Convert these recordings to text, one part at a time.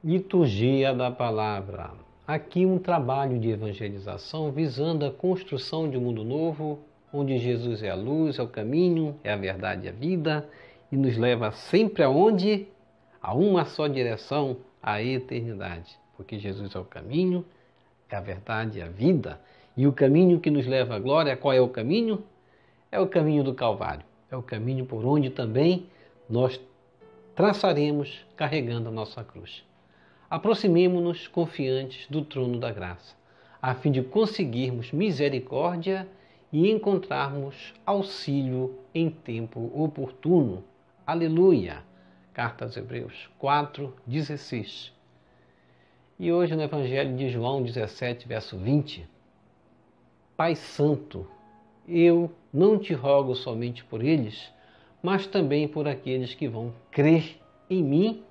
Liturgia da Palavra. Aqui um trabalho de evangelização visando a construção de um mundo novo, onde Jesus é a luz, é o caminho, é a verdade e a vida, e nos leva sempre aonde? A uma só direção, a eternidade. Porque Jesus é o caminho, é a verdade e a vida. E o caminho que nos leva à glória, qual é o caminho? É o caminho do Calvário. É o caminho por onde também nós traçaremos carregando a nossa cruz. Aproximemo-nos confiantes do trono da graça, a fim de conseguirmos misericórdia e encontrarmos auxílio em tempo oportuno. Aleluia! Carta aos Hebreus 4:16. E hoje no Evangelho de João 17, verso 20. Pai Santo, eu não te rogo somente por eles, mas também por aqueles que vão crer em mim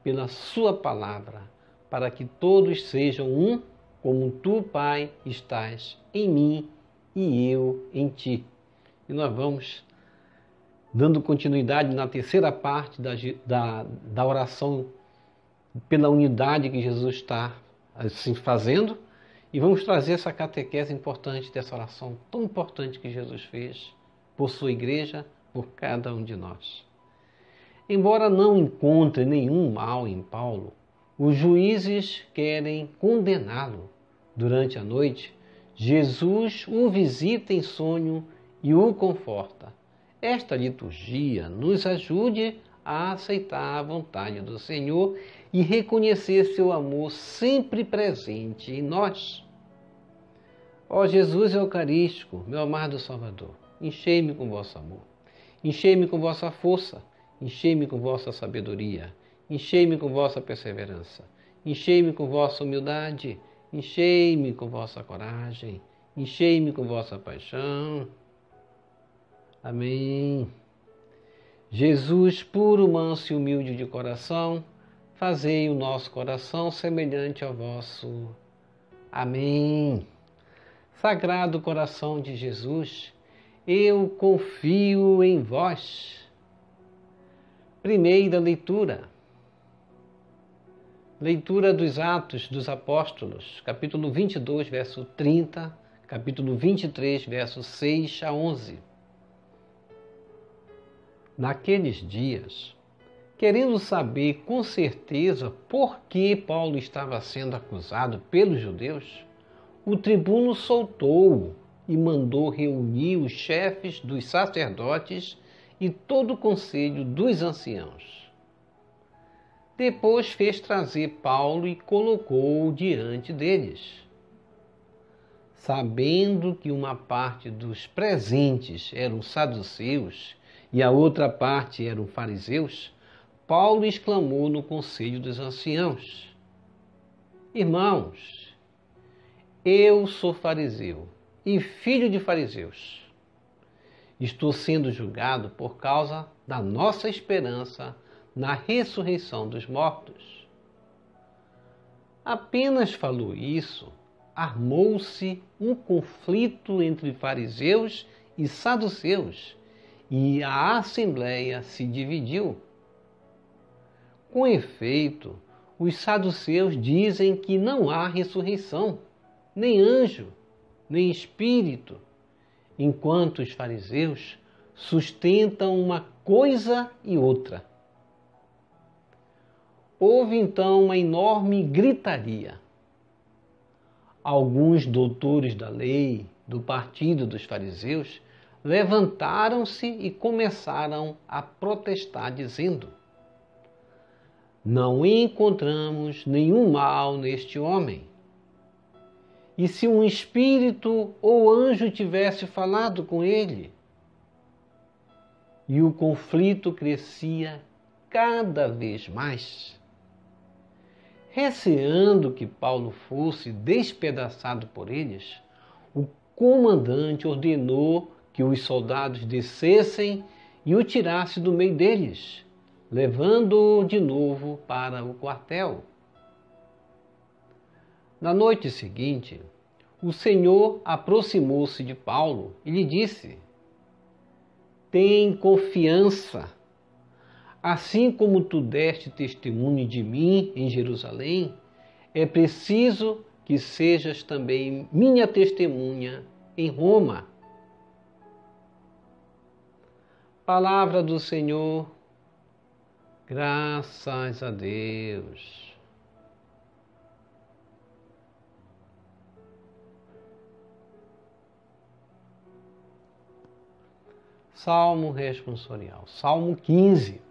pela sua palavra, para que todos sejam um, como tu, Pai, estás em mim e eu em ti. E nós vamos dando continuidade na terceira parte da oração pela unidade que Jesus está assim fazendo, e vamos trazer essa catequese importante dessa oração tão importante que Jesus fez por sua igreja, por cada um de nós. Embora não encontre nenhum mal em Paulo, os juízes querem condená-lo. Durante a noite, Jesus o visita em sonho e o conforta. Esta liturgia nos ajude a aceitar a vontade do Senhor e reconhecer seu amor sempre presente em nós. Ó Jesus Eucarístico, meu amado Salvador, enchei-me com vosso amor, enchei-me com vossa força, enchei-me com vossa sabedoria, enchei-me com vossa perseverança, enchei-me com vossa humildade, enchei-me com vossa coragem, enchei-me com vossa paixão. Amém. Jesus, puro, manso e humilde de coração, fazei o nosso coração semelhante ao vosso. Amém. Sagrado coração de Jesus, eu confio em vós. Primeira leitura. Leitura dos Atos dos Apóstolos, capítulo 22, verso 30, capítulo 23, versos 6 a 11. Naqueles dias, querendo saber com certeza por que Paulo estava sendo acusado pelos judeus, o tribuno soltou-o e mandou reunir os chefes dos sacerdotes e todo o conselho dos anciãos. Depois fez trazer Paulo e colocou-o diante deles. Sabendo que uma parte dos presentes eram saduceus e a outra parte eram fariseus, Paulo exclamou no conselho dos anciãos: Irmãos, eu sou fariseu e filho de fariseus. Estou sendo julgado por causa da nossa esperança na ressurreição dos mortos. Apenas falou isso, armou-se um conflito entre fariseus e saduceus, e a assembleia se dividiu. Com efeito, os saduceus dizem que não há ressurreição, nem anjo, nem espírito, enquanto os fariseus sustentam uma coisa e outra. Houve então uma enorme gritaria. Alguns doutores da lei, do partido dos fariseus, levantaram-se e começaram a protestar, dizendo: Não encontramos nenhum mal neste homem. E se um espírito ou anjo tivesse falado com ele? E o conflito crescia cada vez mais. Receando que Paulo fosse despedaçado por eles, o comandante ordenou que os soldados descessem e o tirassem do meio deles, levando-o de novo para o quartel. Na noite seguinte, o Senhor aproximou-se de Paulo e lhe disse: Tem confiança. Assim como tu deste testemunho de mim em Jerusalém, é preciso que sejas também minha testemunha em Roma. Palavra do Senhor, graças a Deus. Salmo responsorial, Salmo 15.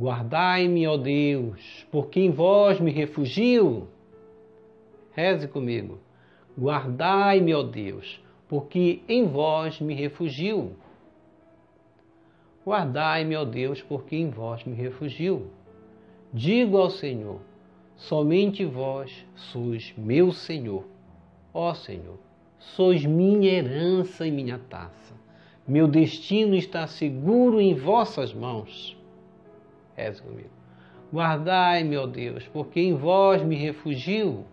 Guardai-me, ó Deus, porque em vós me refugio. Reze comigo. Guardai-me, ó Deus, porque em vós me refugio. Guardai-me, ó Deus, porque em vós me refugio. Digo ao Senhor, somente vós sois meu Senhor. Ó Senhor, sois minha herança e minha taça. Meu destino está seguro em vossas mãos. Reze comigo. Guardai-me, ó Deus, porque em vós me refugio.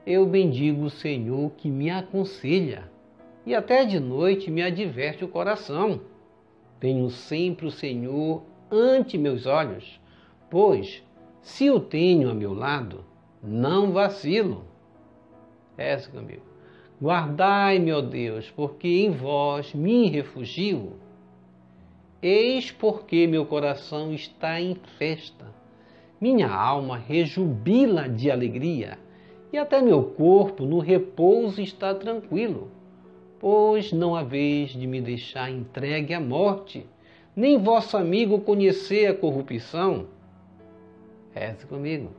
Eu bendigo o Senhor que me aconselha, e até de noite me adverte o coração. Tenho sempre o Senhor ante meus olhos, pois, se o tenho a meu lado, não vacilo. Reze comigo. Guardai-me, ó Deus, porque em vós me refugio. Eis porque meu coração está em festa, minha alma rejubila de alegria, e até meu corpo no repouso está tranquilo, pois não haveis de me deixar entregue à morte, nem vosso amigo conhecer a corrupção. Reze comigo.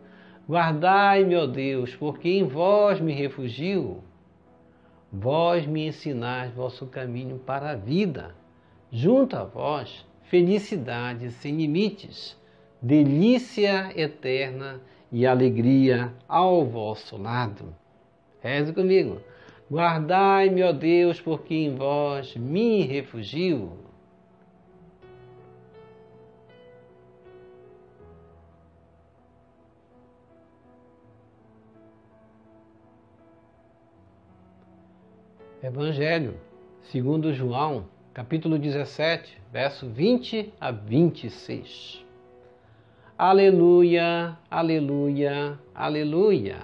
Guardai-me, ó Deus, porque em vós me refugio. Vós me ensinais vosso caminho para a vida. Junto a vós, felicidade sem limites, delícia eterna e alegria ao vosso lado. Reze comigo. Guardai-me, ó Deus, porque em vós me refugio. Evangelho segundo João, capítulo 17, verso 20 a 26. Aleluia, aleluia, aleluia.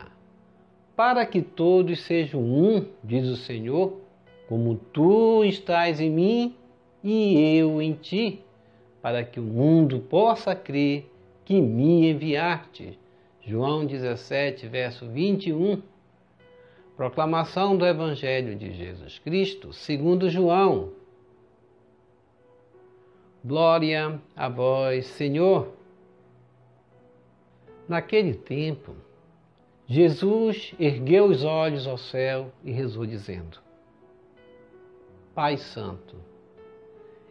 Para que todos sejam um, diz o Senhor, como tu estás em mim e eu em ti, para que o mundo possa crer que me enviaste. João 17, verso 21. Proclamação do Evangelho de Jesus Cristo, segundo João. Glória a vós, Senhor. Naquele tempo, Jesus ergueu os olhos ao céu e rezou dizendo: Pai Santo,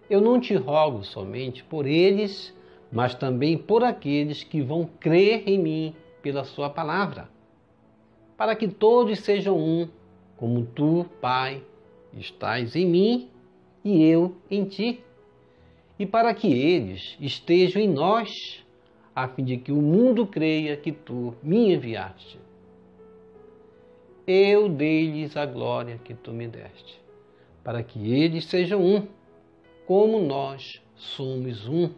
eu não te rogo somente por eles, mas também por aqueles que vão crer em mim pela sua palavra, para que todos sejam um, como tu, Pai, estás em mim e eu em ti, e para que eles estejam em nós, a fim de que o mundo creia que tu me enviaste. Eu dei-lhes a glória que tu me deste, para que eles sejam um, como nós somos um.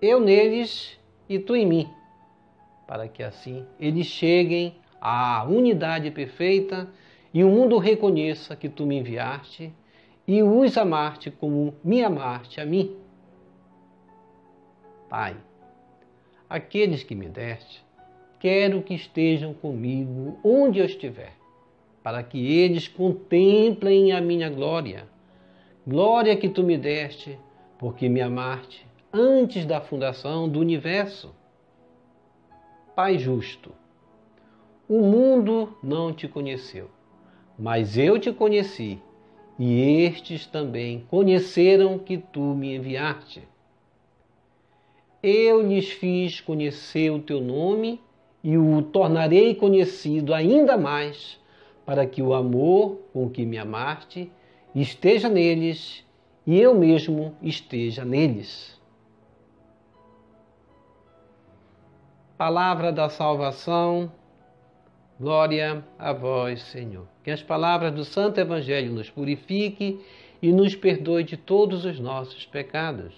Eu neles e tu em mim, para que assim eles cheguem à unidade perfeita e o mundo reconheça que tu me enviaste e os amaste como me amaste a mim. Pai, aqueles que me deste, quero que estejam comigo onde eu estiver, para que eles contemplem a minha glória, glória que tu me deste, porque me amaste antes da fundação do universo. Pai justo, o mundo não te conheceu, mas eu te conheci, e estes também conheceram que tu me enviaste. Eu lhes fiz conhecer o teu nome e o tornarei conhecido ainda mais, para que o amor com que me amaste esteja neles e eu mesmo esteja neles. Palavra da salvação, glória a vós, Senhor. Que as palavras do Santo Evangelho nos purifique e nos perdoe de todos os nossos pecados.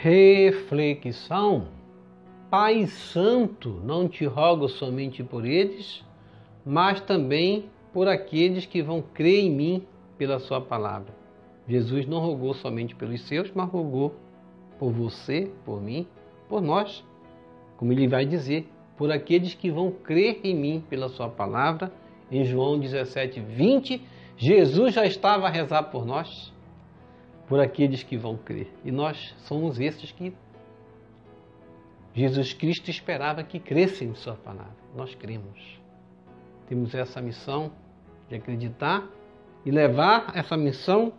Reflexão. Pai Santo, não te rogo somente por eles, mas também por aqueles que vão crer em mim pela sua palavra. Jesus não rogou somente pelos seus, mas rogou por você, por mim, por nós. Como ele vai dizer, por aqueles que vão crer em mim pela sua palavra. Em João 17:20, Jesus já estava a rezar por nós, por aqueles que vão crer. E nós somos esses que Jesus Cristo esperava que crescem em sua palavra. Nós cremos. Temos essa missão de acreditar e levar essa missão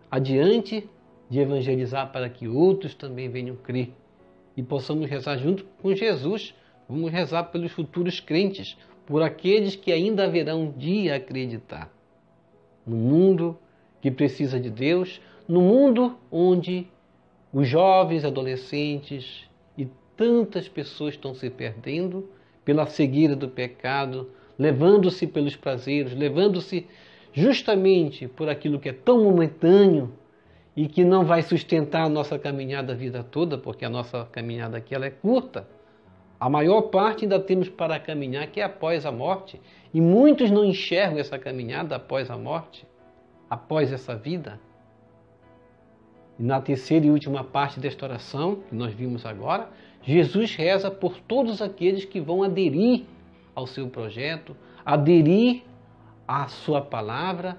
adiante, de evangelizar para que outros também venham crer e possamos rezar junto com Jesus. Vamos rezar pelos futuros crentes, por aqueles que ainda haverão um dia acreditar. No mundo que precisa de Deus, no mundo onde os jovens, adolescentes e tantas pessoas estão se perdendo pela cegueira do pecado, levando-se pelos prazeres, levando-se justamente por aquilo que é tão momentâneo e que não vai sustentar a nossa caminhada a vida toda, porque a nossa caminhada aqui ela é curta. A maior parte ainda temos para caminhar, que é após a morte. E muitos não enxergam essa caminhada após a morte, após essa vida. E na terceira e última parte desta oração, que nós vimos agora, Jesus reza por todos aqueles que vão aderir ao seu projeto, aderir à sua palavra,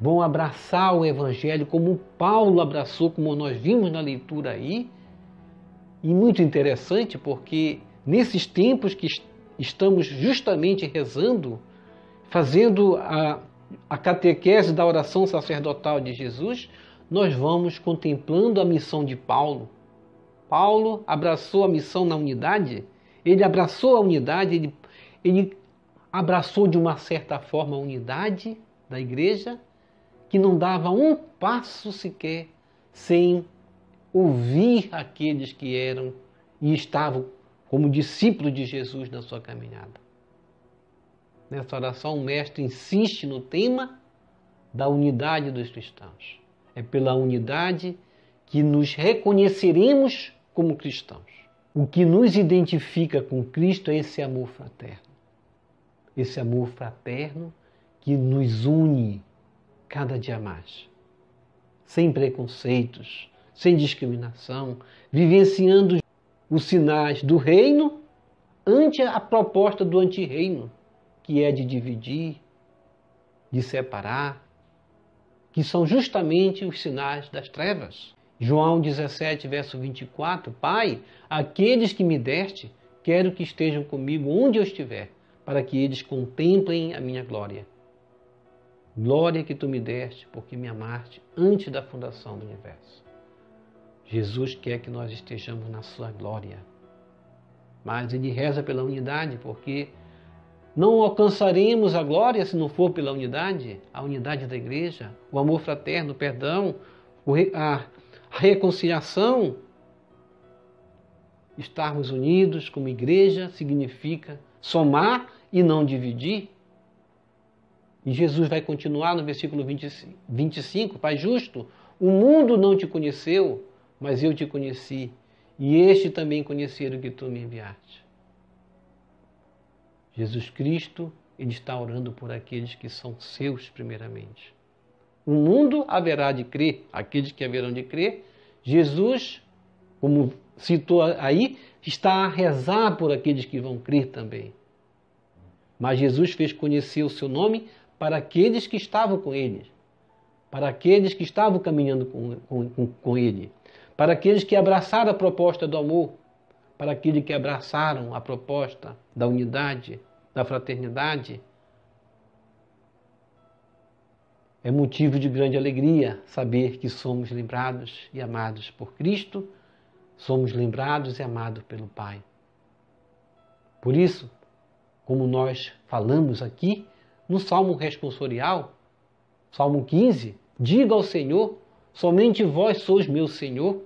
vão abraçar o Evangelho como Paulo abraçou, como nós vimos na leitura aí. E muito interessante, porque nesses tempos que estamos justamente rezando, fazendo a catequese da oração sacerdotal de Jesus, nós vamos contemplando a missão de Paulo. Paulo abraçou a missão na unidade, ele abraçou a unidade, ele abraçou de uma certa forma a unidade da igreja, que não dava um passo sequer sem ouvir aqueles que eram e estavam como discípulos de Jesus na sua caminhada. Nessa oração, o mestre insiste no tema da unidade dos cristãos. É pela unidade que nos reconheceremos como cristãos. O que nos identifica com Cristo é esse amor fraterno. Esse amor fraterno que nos une cada dia mais, sem preconceitos, sem discriminação, vivenciando os sinais do reino ante a proposta do antirreino, que é de dividir, de separar, que são justamente os sinais das trevas. João 17, verso 24, Pai, aqueles que me deste, quero que estejam comigo onde eu estiver, para que eles contemplem a minha glória. Glória que tu me deste, porque me amaste antes da fundação do universo. Jesus quer que nós estejamos na sua glória. Mas ele reza pela unidade, porque não alcançaremos a glória se não for pela unidade, a unidade da igreja, o amor fraterno, o perdão, a reconciliação. Estarmos unidos como igreja significa somar e não dividir. E Jesus vai continuar no versículo 25, Pai justo, o mundo não te conheceu, mas eu te conheci, e este também conheceram que tu me enviaste. Jesus Cristo, ele está orando por aqueles que são seus primeiramente. O mundo haverá de crer, aqueles que haverão de crer. Jesus, como citou aí, está a rezar por aqueles que vão crer também. Mas Jesus fez conhecer o seu nome para aqueles que estavam com ele, para aqueles que estavam caminhando com ele, para aqueles que abraçaram a proposta do amor, para aqueles que abraçaram a proposta da unidade, da fraternidade. É motivo de grande alegria saber que somos lembrados e amados por Cristo, somos lembrados e amados pelo Pai. Por isso, como nós falamos aqui, no Salmo responsorial, Salmo 15, diga ao Senhor, somente vós sois meu Senhor.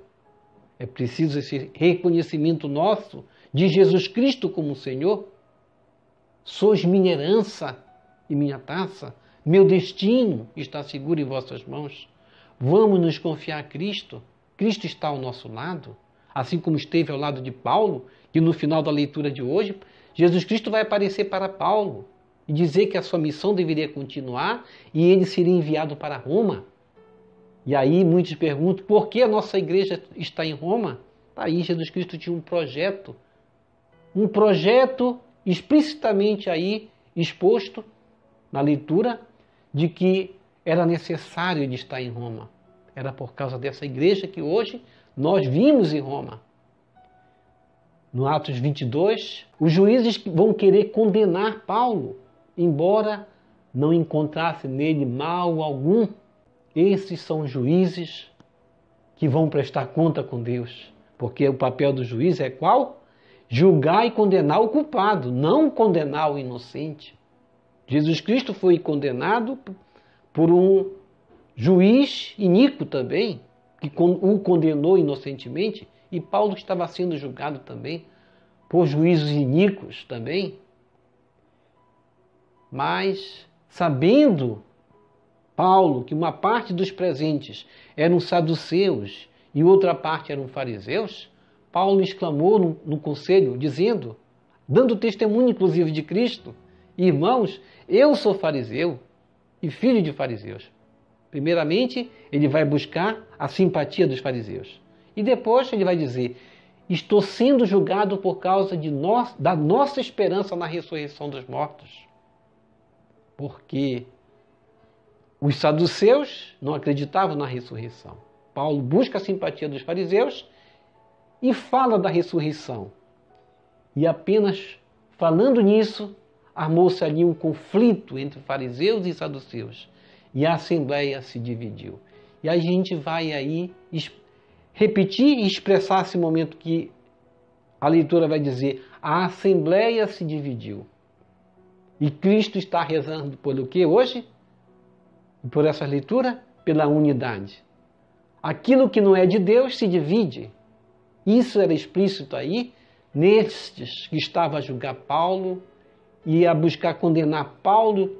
É preciso esse reconhecimento nosso de Jesus Cristo como Senhor. Sois minha herança e minha taça, meu destino está seguro em vossas mãos. Vamos nos confiar a Cristo, Cristo está ao nosso lado, assim como esteve ao lado de Paulo, que no final da leitura de hoje, Jesus Cristo vai aparecer para Paulo e dizer que a sua missão deveria continuar e ele seria enviado para Roma. E aí muitos perguntam, por que a nossa igreja está em Roma? Aí Jesus Cristo tinha um projeto explicitamente aí exposto na leitura de que era necessário ele estar em Roma. Era por causa dessa igreja que hoje nós vimos em Roma. No Atos 22, os juízes vão querer condenar Paulo, embora não encontrasse nele mal algum. Esses são juízes que vão prestar conta com Deus. Porque o papel do juiz é qual? Julgar e condenar o culpado, não condenar o inocente. Jesus Cristo foi condenado por um juiz iníquo também, que o condenou inocentemente, e Paulo estava sendo julgado também por juízos iníquos também. Mas, sabendo Paulo que uma parte dos presentes eram saduceus e outra parte eram fariseus, Paulo exclamou no conselho, dizendo, dando testemunho inclusive de Cristo, irmãos, eu sou fariseu e filho de fariseus. Primeiramente, ele vai buscar a simpatia dos fariseus. E depois ele vai dizer, estou sendo julgado por causa da nossa esperança na ressurreição dos mortos. Porque os saduceus não acreditavam na ressurreição. Paulo busca a simpatia dos fariseus e fala da ressurreição. E apenas falando nisso, armou-se ali um conflito entre fariseus e saduceus. E a assembleia se dividiu. E a gente vai aí repetir e expressar esse momento que a leitura vai dizer, a assembleia se dividiu. E Cristo está rezando pelo que hoje? Por essa leitura? Pela unidade. Aquilo que não é de Deus se divide. Isso era explícito aí, nestes que estavam a julgar Paulo e a buscar condenar Paulo,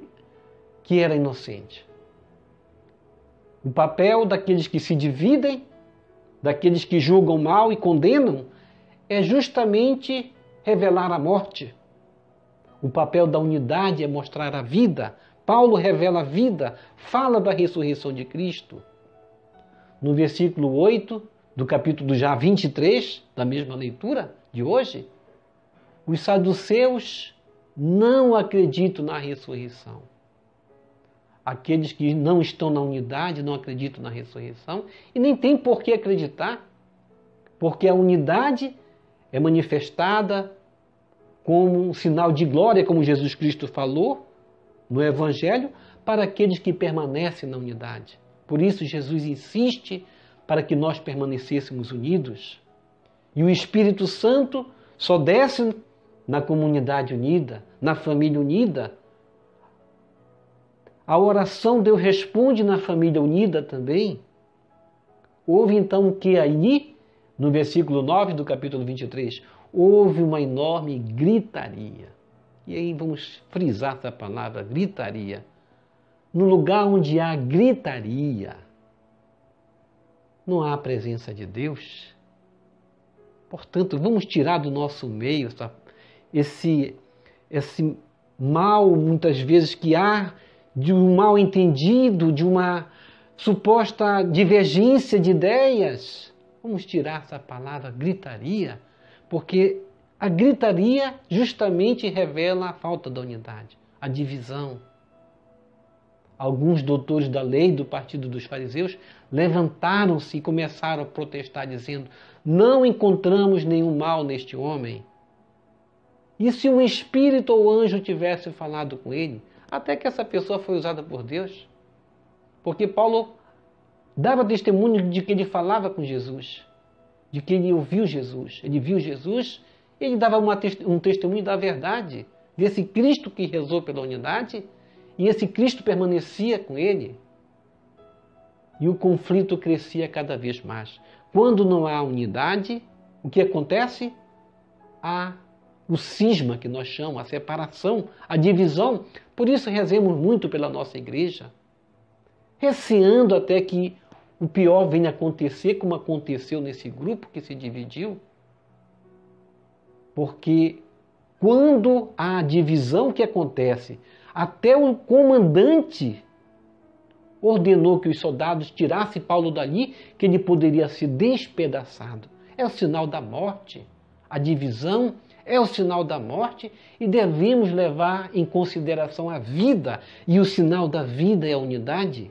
que era inocente. O papel daqueles que se dividem, daqueles que julgam mal e condenam, é justamente revelar a morte. O papel da unidade é mostrar a vida. Paulo revela a vida, fala da ressurreição de Cristo. No versículo 8 do capítulo já 23, da mesma leitura de hoje, os saduceus não acreditam na ressurreição. Aqueles que não estão na unidade não acreditam na ressurreição e nem tem por que acreditar, porque a unidade é manifestada como um sinal de glória, como Jesus Cristo falou no Evangelho, para aqueles que permanecem na unidade. Por isso Jesus insiste para que nós permanecêssemos unidos. E o Espírito Santo só desce na comunidade unida, na família unida. A oração Deus responde na família unida também. Houve então o que aí, no versículo 9 do capítulo 23, houve uma enorme gritaria. E aí vamos frisar essa palavra, gritaria. No lugar onde há gritaria, não há a presença de Deus. Portanto, vamos tirar do nosso meio esse mal, muitas vezes, que há de um mal entendido, de uma suposta divergência de ideias. Vamos tirar essa palavra gritaria, porque a gritaria justamente revela a falta da unidade, a divisão. Alguns doutores da lei do partido dos fariseus levantaram-se e começaram a protestar, dizendo, não encontramos nenhum mal neste homem. E se um espírito ou anjo tivesse falado com ele? Até que essa pessoa foi usada por Deus. Porque Paulo dava testemunho de que ele falava com Jesus, de que ele ouviu Jesus. Ele viu Jesus, ele dava um testemunho da verdade, desse Cristo que rezou pela unidade, e esse Cristo permanecia com ele. E o conflito crescia cada vez mais. Quando não há unidade, o que acontece? Há o cisma, que nós chamamos, a separação, a divisão. Por isso rezemos muito pela nossa igreja, receando até que o pior venha acontecer, como aconteceu nesse grupo que se dividiu. Porque quando há divisão que acontece, até o comandante ordenou que os soldados tirassem Paulo dali, que ele poderia ser despedaçado. É o sinal da morte. A divisão é o sinal da morte e devemos levar em consideração a vida. E o sinal da vida é a unidade.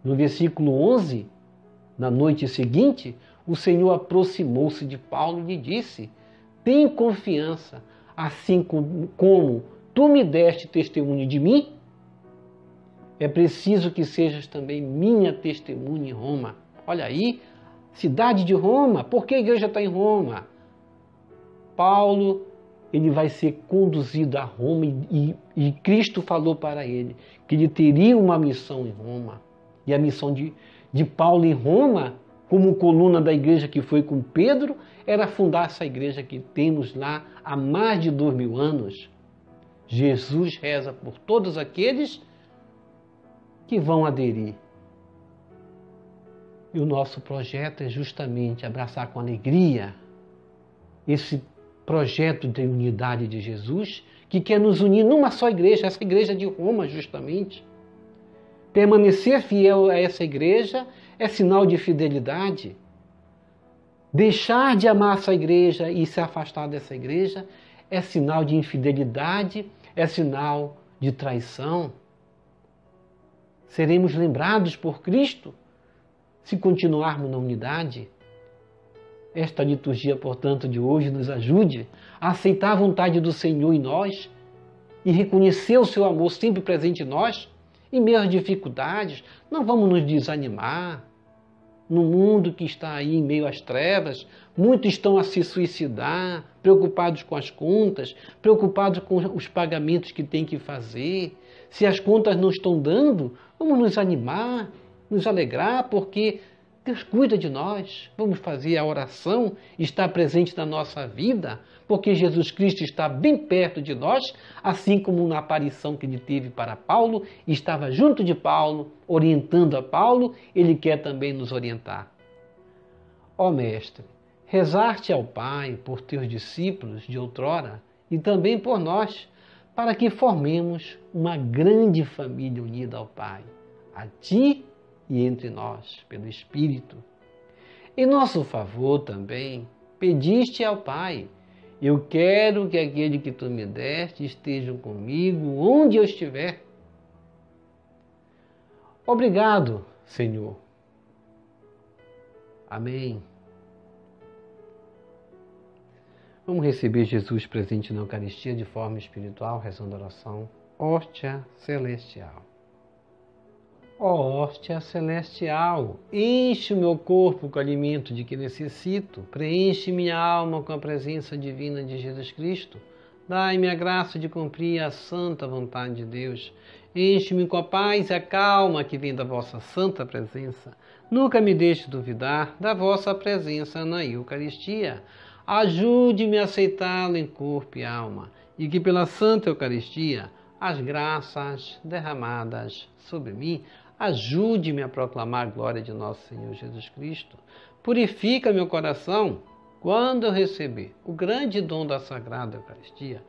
No versículo 11, na noite seguinte, o Senhor aproximou-se de Paulo e lhe disse: tem confiança, assim como tu me deste testemunho de mim, é preciso que sejas também minha testemunha em Roma. Olha aí, cidade de Roma. Por que a igreja está em Roma? Paulo, ele vai ser conduzido a Roma e Cristo falou para ele que ele teria uma missão em Roma. E a missão de Paulo em Roma, como coluna da igreja que foi com Pedro, era fundar essa igreja que temos lá há mais de 2000 anos. Jesus reza por todos aqueles que vão aderir. E o nosso projeto é justamente abraçar com alegria esse projeto de unidade de Jesus, que quer nos unir numa só igreja, essa igreja de Roma, justamente. Permanecer fiel a essa igreja é sinal de fidelidade. Deixar de amar essa igreja e se afastar dessa igreja é sinal de infidelidade, é sinal de traição. Seremos lembrados por Cristo se continuarmos na unidade. Esta liturgia, portanto, de hoje nos ajude a aceitar a vontade do Senhor em nós e reconhecer o seu amor sempre presente em nós. Em meio às dificuldades, não vamos nos desanimar. No mundo que está aí em meio às trevas, muitos estão a se suicidar, preocupados com as contas, preocupados com os pagamentos que têm que fazer. Se as contas não estão dando, vamos nos animar, nos alegrar, porque Deus cuida de nós. Vamos fazer a oração estar presente na nossa vida, porque Jesus Cristo está bem perto de nós, assim como na aparição que ele teve para Paulo, estava junto de Paulo, orientando a Paulo, ele quer também nos orientar. Ó Mestre, rezar-te ao Pai por teus discípulos de outrora e também por nós, para que formemos uma grande família unida ao Pai, a Ti e entre nós, pelo Espírito. Em nosso favor também, pediste ao Pai: eu quero que aquele que Tu me deste esteja comigo onde eu estiver. Obrigado, Senhor. Amém. Vamos receber Jesus presente na Eucaristia de forma espiritual, rezando a oração Hóstia Celestial. Ó hóstia celestial, enche o meu corpo com o alimento de que necessito, preenche minha alma com a presença divina de Jesus Cristo, dai-me a graça de cumprir a santa vontade de Deus, enche-me com a paz e a calma que vem da vossa santa presença, nunca me deixe duvidar da vossa presença na Eucaristia, ajude-me a aceitá-lo em corpo e alma, e que pela santa Eucaristia as graças derramadas sobre mim ajude-me a proclamar a glória de nosso Senhor Jesus Cristo. Purifica meu coração quando eu receber o grande dom da Sagrada Eucaristia,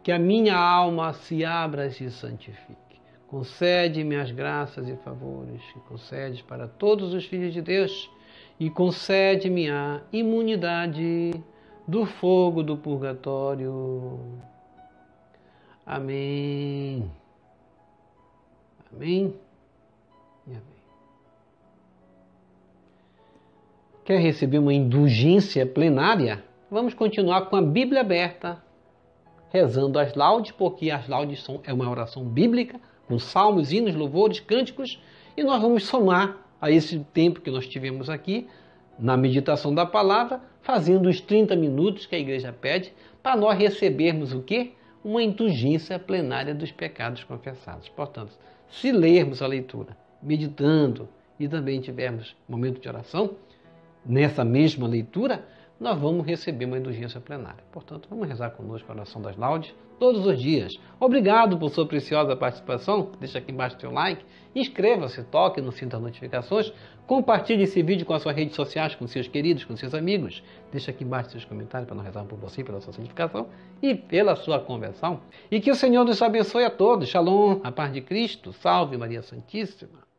que a minha alma se abra e se santifique. Concede-me as graças e favores que concedes para todos os filhos de Deus e concede-me a imunidade do fogo do purgatório. Amém. Amém. E amém. Quer receber uma indulgência plenária? Vamos continuar com a Bíblia aberta, rezando as laudes, porque as laudes é uma oração bíblica, com salmos, hinos, louvores, cânticos, e nós vamos somar a esse tempo que nós tivemos aqui, na meditação da palavra, fazendo os 30 minutos que a igreja pede, para nós recebermos o quê? Uma indulgência plenária dos pecados confessados. Portanto, se lermos a leitura, meditando e também tivermos momento de oração, nessa mesma leitura, nós vamos receber uma indulgência plenária. Portanto, vamos rezar conosco a oração das laudes todos os dias. Obrigado por sua preciosa participação. Deixa aqui embaixo o seu like. Inscreva-se, toque no sininho das notificações. Compartilhe esse vídeo com as suas redes sociais, com seus queridos, com seus amigos. Deixa aqui embaixo seus comentários para nós rezar por você, pela sua santificação e pela sua conversão. E que o Senhor nos abençoe a todos. Shalom, a paz de Cristo. Salve Maria Santíssima.